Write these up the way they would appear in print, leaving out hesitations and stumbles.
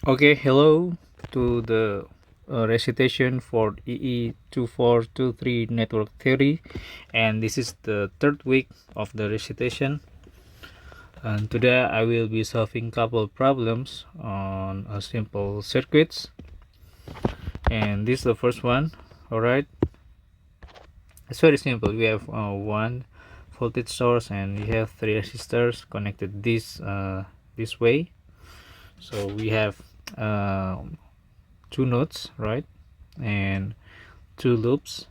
Okay, hello to the recitation for EE2423 network theory, and this is the third week of the recitation. And today I will be solving couple problems on a simple circuits, and this is the first one. All right, it's very simple. We have one voltage source, and we have three resistors connected this way. So we have two nodes, right, and two loops.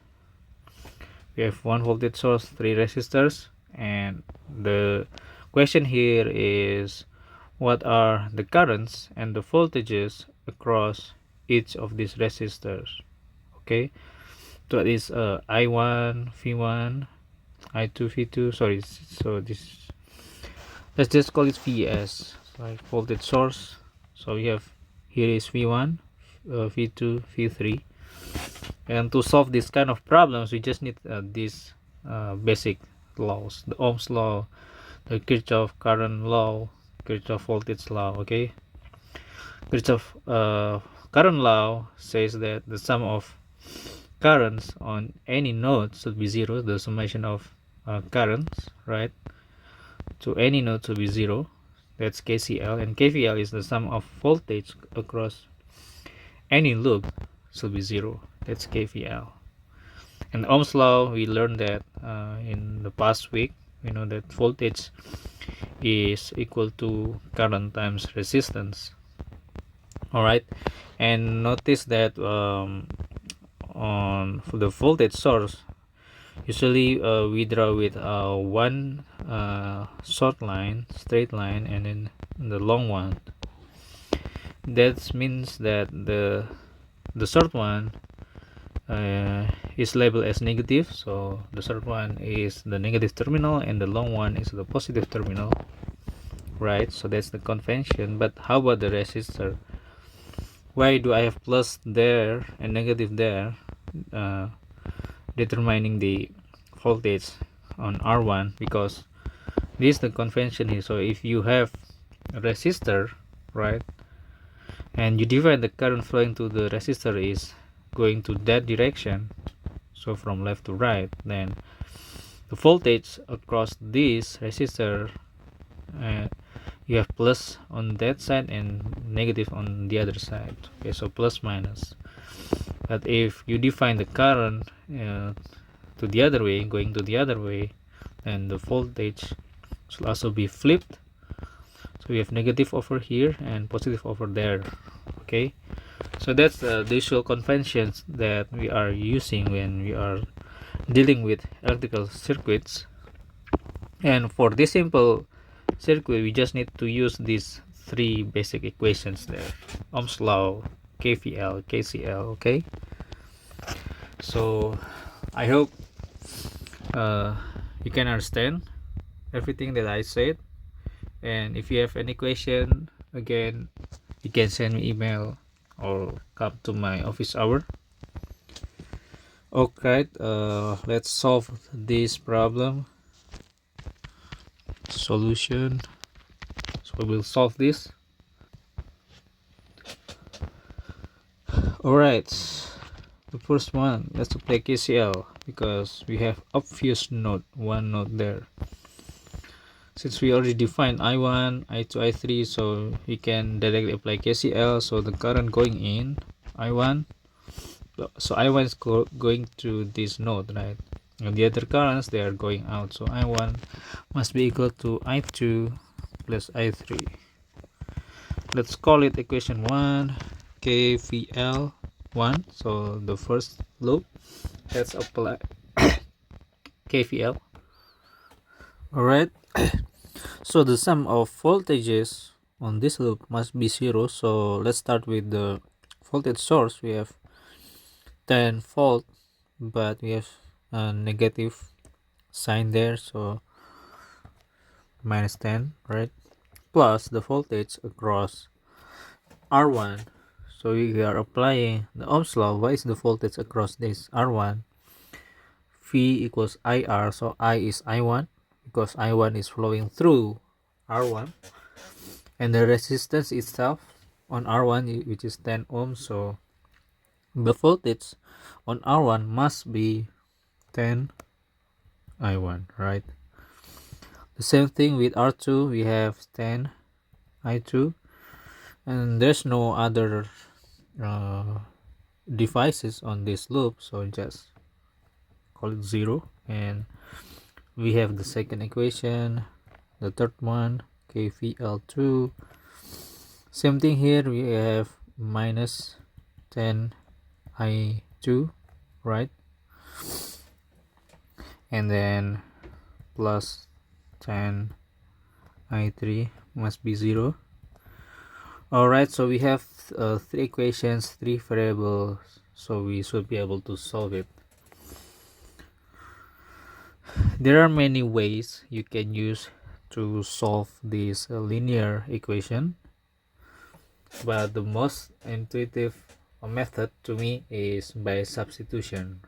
We have one voltage source, three resistors, and the question here is what are the currents and the voltages across each of these resistors. Okay, so that is I1 V1, I2 V2. Sorry, so this, let's just call it VS, like voltage source. So we have here is V1, V2, V3. And to solve this kind of problems, we just need these basic laws: the Ohm's law, the Kirchhoff current law, Kirchhoff voltage law. Okay, Kirchhoff current law says that the sum of currents on any node should be zero. The summation of currents, right, to any node should be zero. That's KCL, and KVL is the sum of voltage across any loop should be zero. That's KVL. And Ohm's law, we learned that in the past week. We know that voltage is equal to current times resistance. All right, and notice that on for the voltage source, usually we draw with one short line, straight line, and then the long one. That means that the short one is labeled as negative, so the short one is the negative terminal and the long one is the positive terminal, right? So that's the convention. But how about the resistor? Why do I have plus there and negative there, determining the voltage on R1? Because this is the convention here. So if you have a resistor, right, and you divide the current flowing to the resistor is going to that direction, so from left to right, then the voltage across this resistor, you have plus on that side and negative on the other side. Okay, so plus minus. But if you define the current to the other way, going to the other way, then the voltage should also be flipped. So we have negative over here and positive over there. Okay, so that's the usual conventions that we are using when we are dealing with electrical circuits. And for this simple circuit, we just need to use these three basic equations there: Ohm's law, KVL, KCL. Okay, so I hope you can understand everything that I said. And if you have any question, again, you can send me email or come to my office hour. Okay, let's solve this problem. Solution. So we will solve this. Alright, the first one, let's apply KCL because we have obvious node, one node there. Since we already defined I1, I2, I3, so we can directly apply KCL. So the current going in I1, so I1 is going to this node, right? And the other currents, they are going out, so I1 must be equal to I2 plus I3. Let's call it equation 1, KVL 1. So the first loop, let's apply KVL. Alright, so the sum of voltages on this loop must be 0. So let's start with the voltage source. We have 10 volt, but we have a negative sign there, so minus 10, right, plus the voltage across R1. So we are applying the Ohm's law. What is the voltage across this R1? V equals IR, so I is I1 because I1 is flowing through R1, and the resistance itself on R1, which is 10 ohms, so the voltage on R1 must be 10 I1, right? The same thing with R2, we have 10 I2, and there's no other devices on this loop, so just call it 0. And we have the second equation, the third one, KVL2. Same thing here, we have minus 10 I2, right? And then plus 10 I3 must be 0. Alright, so we have 3 equations, 3 variables, so we should be able to solve it. There are many ways you can use to solve this linear equation, but the most intuitive method to me is by substitution,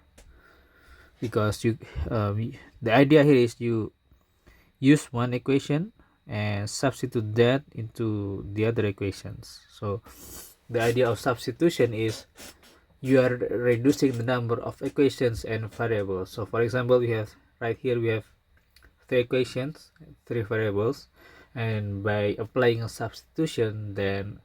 because the idea here is you use one equation and substitute that into the other equations. So the idea of substitution is you are reducing the number of equations and variables. So for example, we have right here, we have 3 equations, 3 variables, and by applying a substitution, then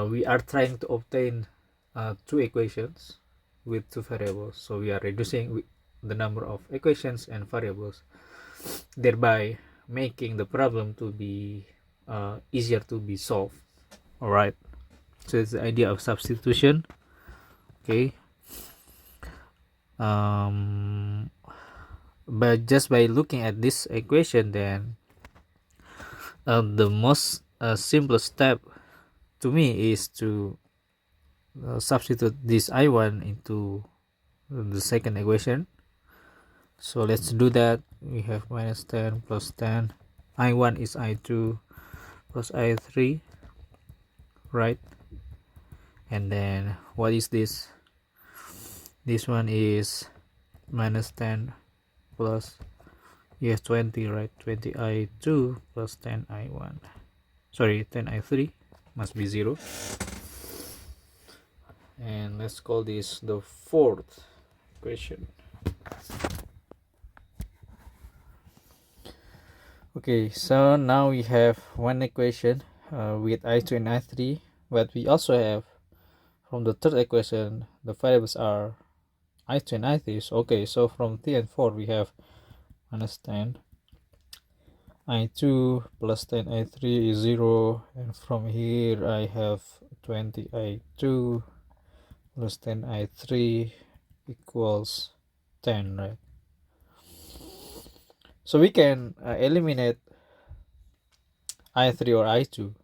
we are trying to obtain 2 equations with 2 variables. So we are reducing the number of equations and variables, thereby making the problem to be easier to be solved. All right, so it's the idea of substitution. Okay, but just by looking at this equation, then the most simplest step to me is to substitute this I1 into the second equation. So let's do that. We have minus 10 plus 10. I1 is I2 plus I3, right? And then what is this? This one is minus 10 plus, yes, 20, right? 20 I2 plus 10 I1. Sorry, 10 I3 must be 0. And let's call this the fourth equation. Okay, so now we have one equation with I2 and I3, but we also have from the third equation the variables are I2 and I3. So, okay, so from 3 and 4 we have minus 10 I2 plus 10 I3 is 0, and from here I have 20 I2 plus 10 I3 equals 10, right? So we can eliminate I3 or I2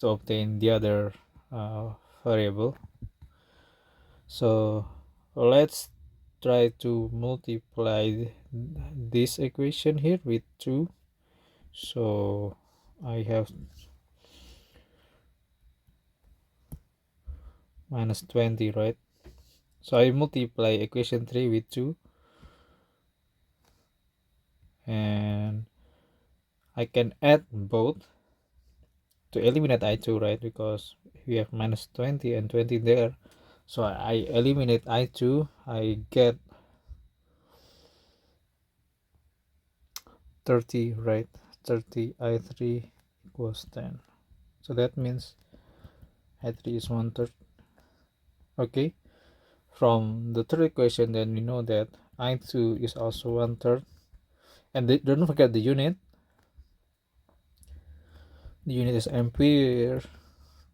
to obtain the other variable. So let's try to multiply this equation here with 2. So I have minus 20, right? So I multiply equation 3 with 2, and I can add both to eliminate I2, right? Because we have minus 20 and 20 there. So I eliminate I2, I get 30, right? 30 I3 equals 10. So that means I3 is 1/3. Okay, from the third equation, then we know that I2 is also 1/3. And don't forget the unit. The unit is ampere,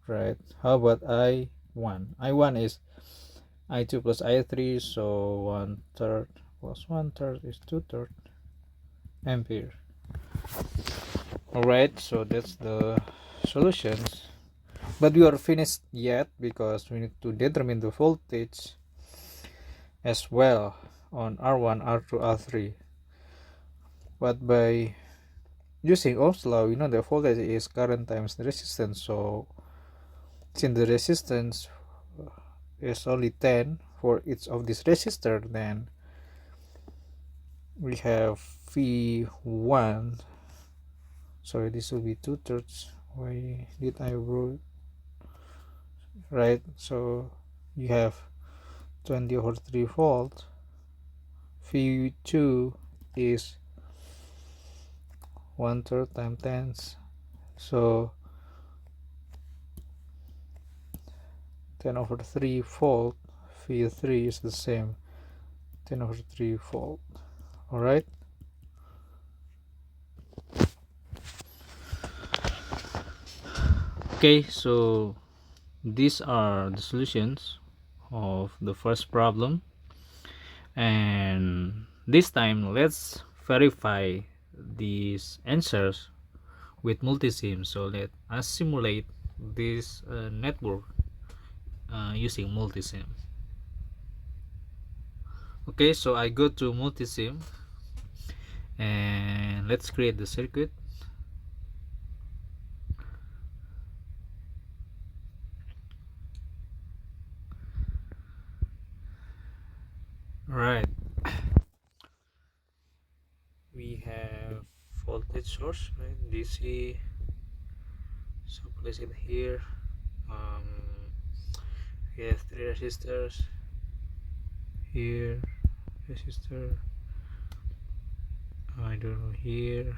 right? How about I1? I1 is I2 plus I3, so 1/3 plus 1/3 is 2/3 ampere. Alright, so that's the solutions. But we are finished yet, because we need to determine the voltage as well on R1, R2, R3. But by using Ohm's law, we know the voltage is current times the resistance. So since the resistance is only 10 for each of this resistor, then we have V1. Sorry, this will be 2/3 why did I wrote right? So you have 20/3 volt. V2 is 1/3 times 10, so 10/3 volt. V3 is the same, 10/3 volt. All right. Okay, so these are the solutions of the first problem, and this time let's verify these answers with multisim. So let us simulate this network using multisim. Okay, so I go to multisim and let's create the circuit. Right, we have voltage source, right, DC, so place it here. We have 3 resistors here, resistor, I don't know, here,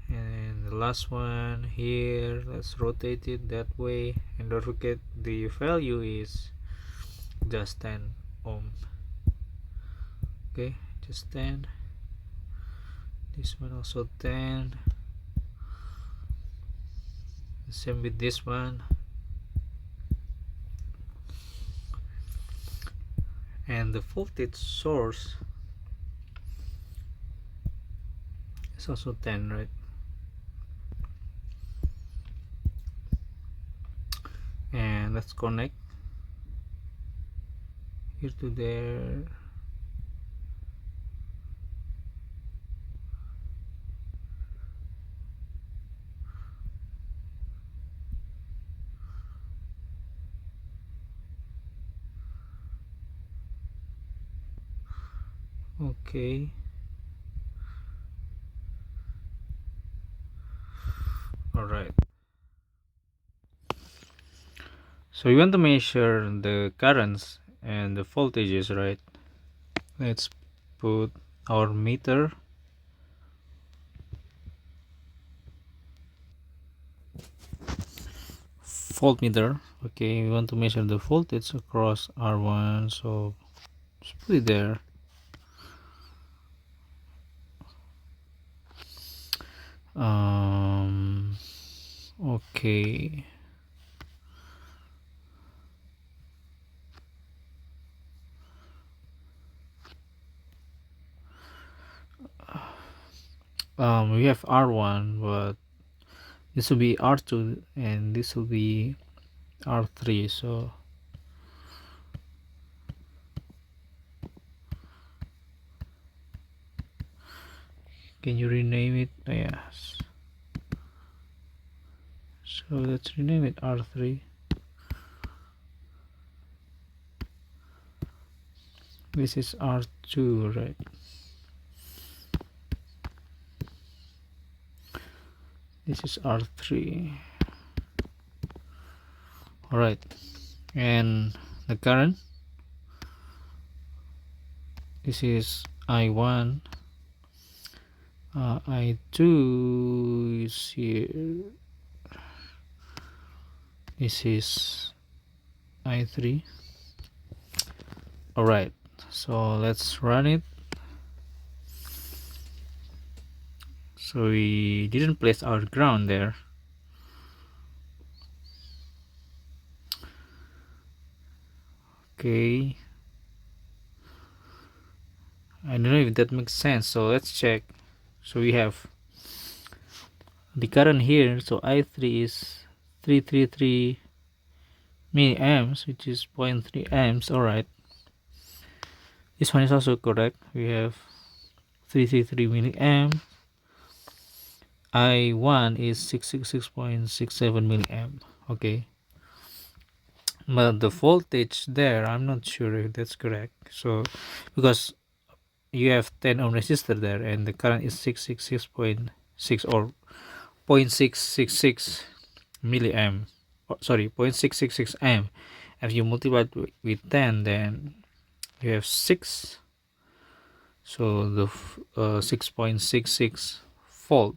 and the last one here. Let's rotate it that way, and don't forget the value is just 10 ohm. Okay, just 10. This one also 10. The same with this one, and the voltage source is also 10, right? And let's connect here to there. Okay, all right. So we want to measure the currents and the voltages, right? Let's put our meter. Voltmeter. Okay, we want to measure the voltage across R1, so just put it there. Okay. We have R1, but this will be R2 and this will be R3, so can you rename it? Yes, so let's rename it R3. This is R2, right? This is R3. All right, and the current, this is I1. I2 is here. This is I3. All right, so let's run it. So we didn't place our ground there. Okay, I don't know if that makes sense, so let's check. So we have the current here, so I3 is 333 milliamps, which is 0.3 amps. All right, this one is also correct. We have 333 milliamp. I1 is 666.67 milliamp. Okay, but the voltage there, I'm not sure if that's correct. So because you have 10 ohm resistor there, and the current is 666.6 or 0.666 milliamp. Sorry, 0.666 amp. If you multiply it with 10, then you have 6. So the 6.66 volt,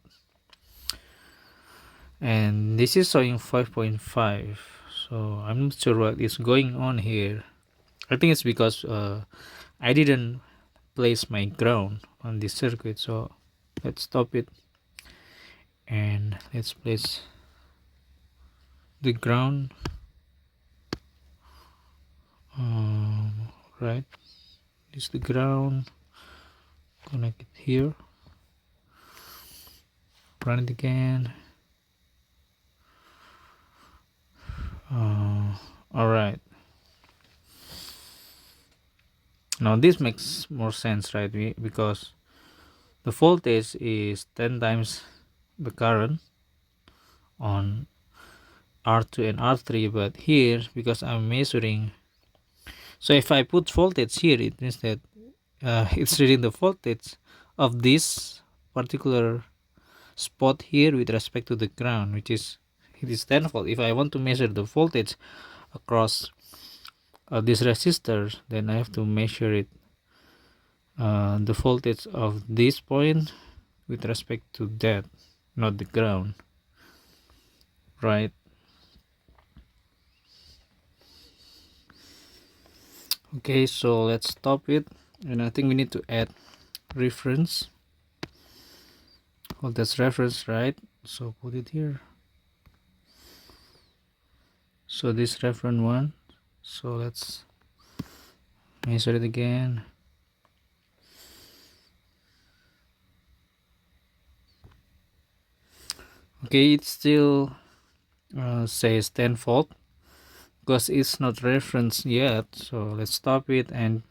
and this is showing 5.5. So I'm not sure what is going on here. I think it's because I didn't place my ground on this circuit. So let's stop it and let's place the ground. Right, this is the ground. Connect it here, run it again. All right, now this makes more sense, right? Because the voltage is 10 times the current on R2 and R3, but here, because I'm measuring, so if I put voltage here, it means that it's reading the voltage of this particular spot here with respect to the ground, which is, it is 10 volt. If I want to measure the voltage across this resistor, then I have to measure it, the voltage of this point with respect to that, not the ground, right? Okay, so let's stop it, and I think we need to add reference. That's reference, right? So put it here. So this reference one, so let's measure it again. Okay, it still says 10 volt because it's not reference yet. So let's stop it and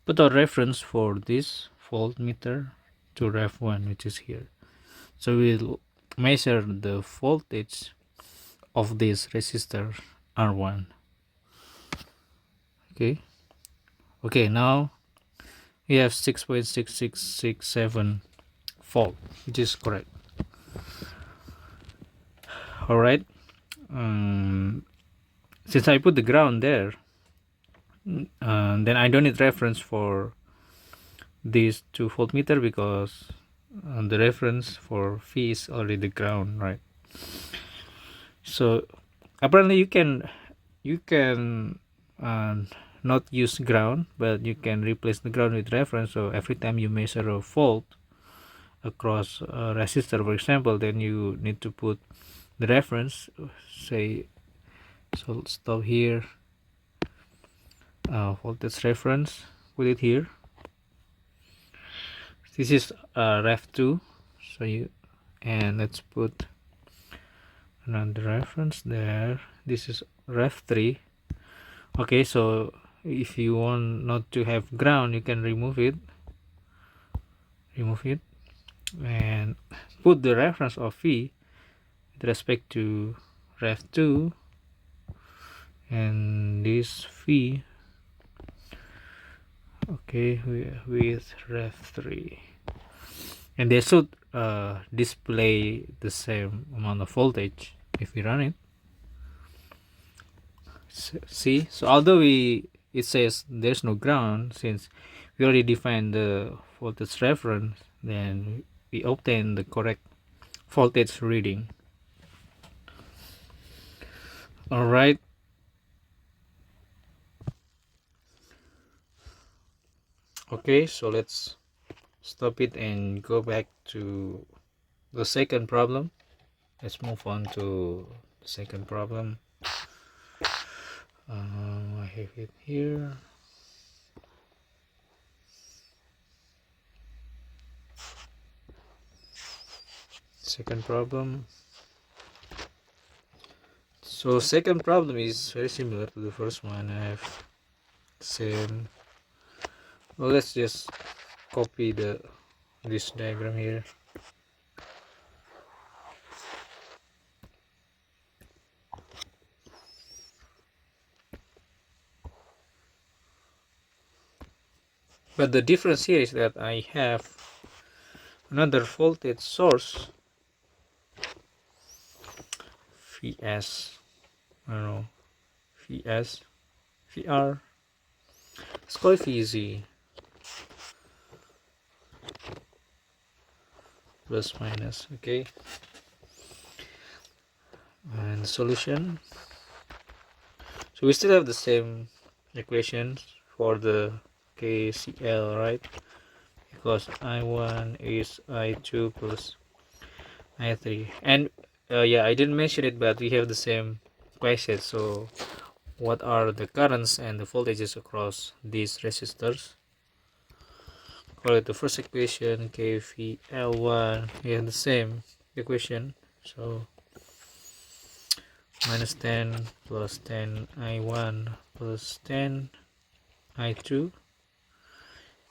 put a reference for this voltmeter to ref 1, which is here. So we'll measure the voltage of this resistor R1. Okay, now we have 6.6667 volt, which is correct. All right, since I put the ground there, then I don't need reference for this 2 voltmeter because the reference for V is already the ground, right? So apparently you can not use ground, but you can replace the ground with reference. So every time you measure a volt across a resistor, for example, then you need to put the reference, say, so stop here, voltage reference, put it here. This is ref 2, so you, and let's put another reference there. This is ref 3. Okay, so if you want not to have ground, you can remove it and put the reference of V with respect to ref 2 and this V, okay, with ref 3, and they should display the same amount of voltage if we run it. See, so although it says there's no ground, since we already defined the voltage reference, then we obtain the correct voltage reading. All right, okay, so let's stop it and go back to the second problem. Let's move on to the second problem. I have it here. Second problem. So second problem is very similar to the first one. I have same. Well, let's just copy this diagram here. But the difference here is that I have another voltage source, Vs, I don't know, Vs, Vr, let's call it Vz, plus minus, okay. And solution, so we still have the same equations for the KCL, right? Because I1 is I2 plus I3. And yeah, I didn't mention it, but we have the same question. So what are the currents and the voltages across these resistors? For the first equation, KVL1, we have the same equation. So minus 10 plus 10 I1 plus 10 I2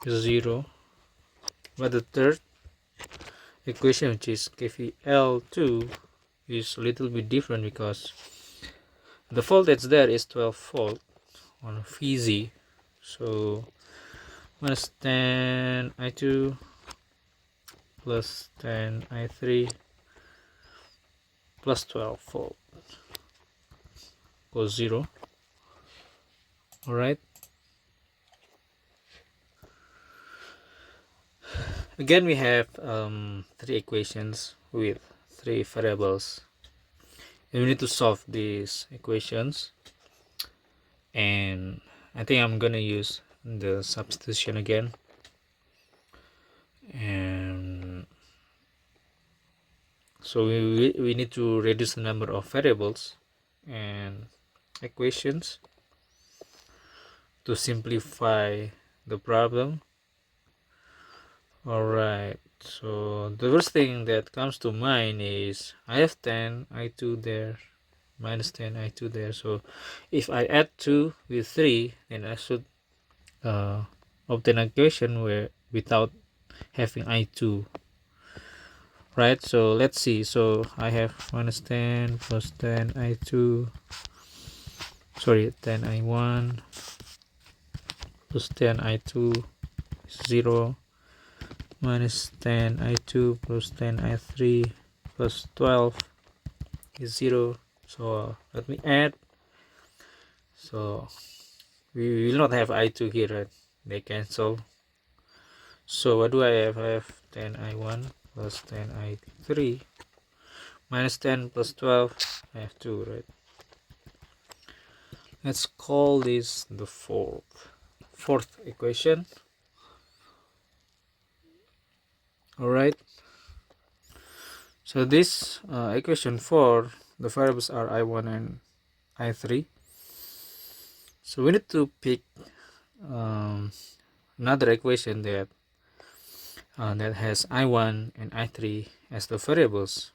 is 0. But the third equation, which is KVL2, is a little bit different because the voltage there is 12 volt on Vz. So minus 10 I2 plus 10 I3 plus 12 volt equals 0. Alright. Again, we have three equations with three variables. And we need to solve these equations. And I think I'm gonna use the substitution again. And so we need to reduce the number of variables and equations to simplify the problem. Alright, so the first thing that comes to mind is I have 10 I2 there, minus 10 I2 there. So if I add 2 with 3, then I should obtain an equation where without having I2. Right, so let's see. So I have minus 10 plus 10 I2, sorry, 10 I1 plus 10 I2 is 0, minus 10 I2 plus 10 I3 plus 12 is 0. So let me add. So we will not have I2 here, right? They cancel. So what do I have? I have 10 I1 plus 10 I3 minus 10 plus 12. I have 2, right? Let's call this the fourth equation. Alright, so this equation 4, the variables are I1 and I3. So we need to pick another equation that has I1 and I3 as the variables.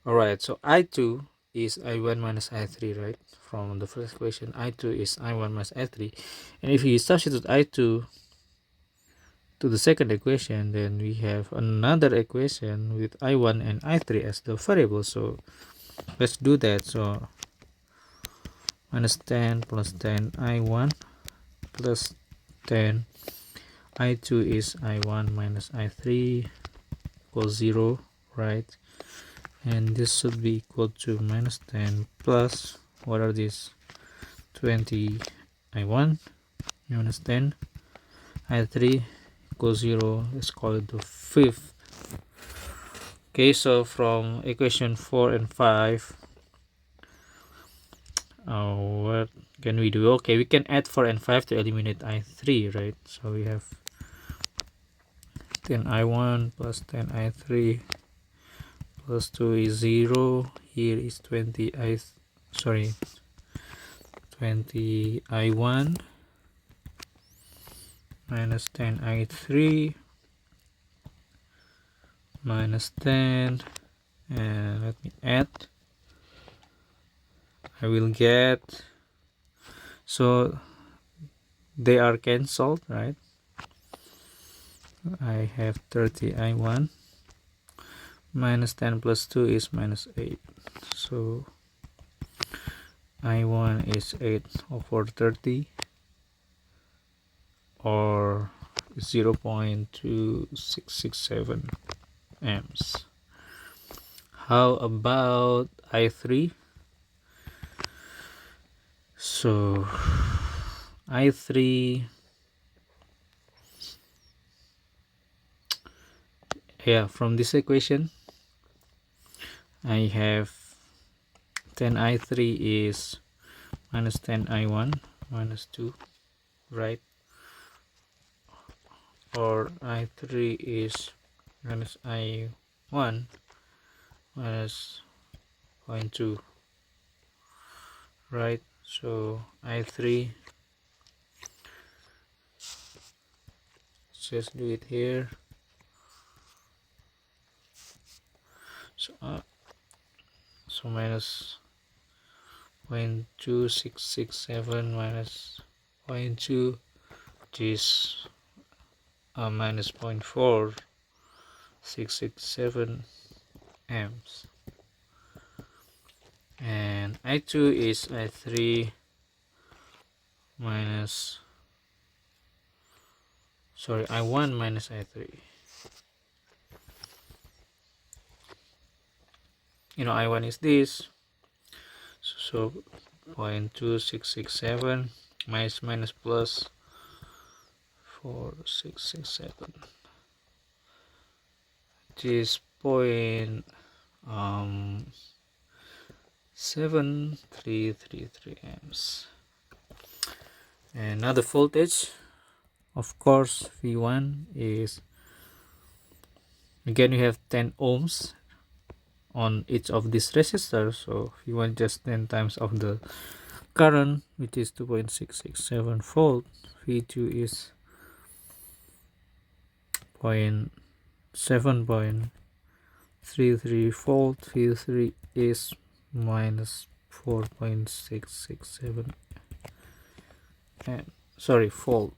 Alright, so I2 is I1 minus I3, right? From the first equation, I2 is I1 minus I3. And if you substitute I2 to the second equation, then we have another equation with I1 and I3 as the variables. So let's do that. So minus 10 plus 10 I1 plus 10 I2 is I1 minus I3 equals 0, right? And this should be equal to minus 10 plus, what are these, 20 I1 minus 10 I3 equals 0. Let's call it the fifth. Okay, so from equation 4 and 5, what can we do? Okay, we can add 4 and 5 to eliminate I3, right? So we have 10 I1 plus 10 I3 plus 2 is 0. Here is 20 I1 minus 10 I3 minus 10, and let me add. I will get, so they are cancelled, right? I have 30 I1 minus 10 plus 2 is minus 8. So I1 is 8 over 30 or 0.2667 amps. How about I3? So I3, yeah, from this equation I have 10 I3 is minus 10 I1 minus 2, right? Or I3 is minus I1 minus 0.2, right? So I3, just do it here. So minus 0.2667 minus 0.2, which is minus 0.4667 amps. And I2 is I3 minus, sorry, I1 minus I3. I1 is this, so 0.2667 minus plus 4667, which is 0.7333 amps. And now the voltage, of course, V1 is, again, we have 10 ohms on each of these resistors, so V1 just 10 times of the current, which is 2.667 volt. V2 is 7.33 volt. V3 is minus 4.667 volt.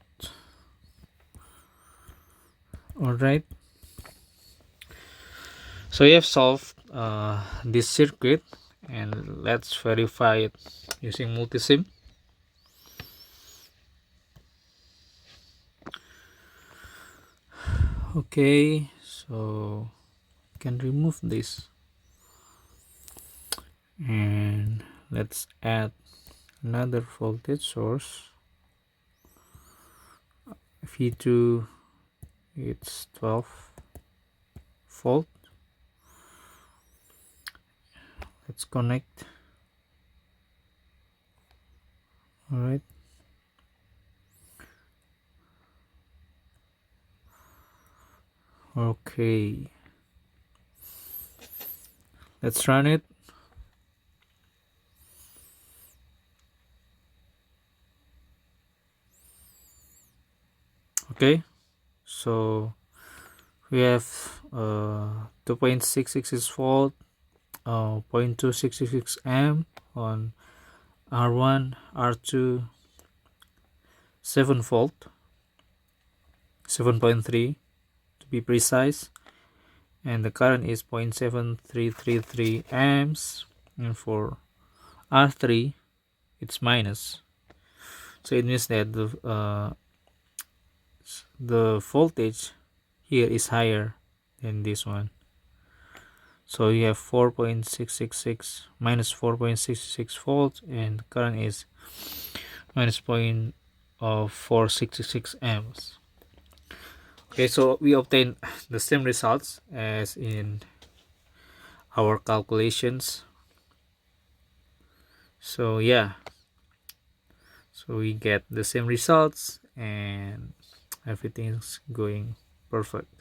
All right, so you have solved this circuit, and let's verify it using multisim. Okay, so you can remove this, and let's add another voltage source. V2, it's 12 volt. Let's connect. All right, okay, let's run it. Okay, so we have 2.666 volt, 0.266 amp on R1, R2, 7 volt, 7.3 to be precise, and the current is 0.7333 amps, and for R3 it's minus, so it means that the voltage here is higher than this one. So you have 4.666 minus 4.66 volts, and current is minus 0.466 amps. Okay, so we obtain the same results as in our calculations. So yeah, so we get the same results and everything's going perfect.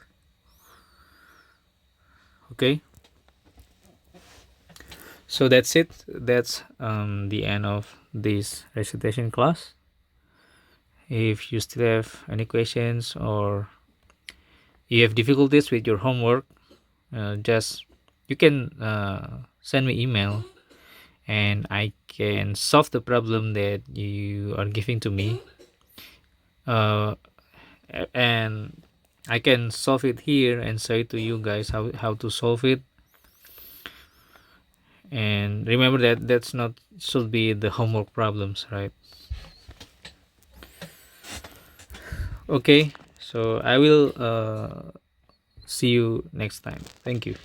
Okay, so that's it. That's the end of this recitation class. If you still have any questions or you have difficulties with your homework, just you can send me email, and I can solve the problem that you are giving to me, and I can solve it here and say to you guys how to solve it. And remember that that's not should be the homework problems, right? Okay, so I will see you next time. Thank you.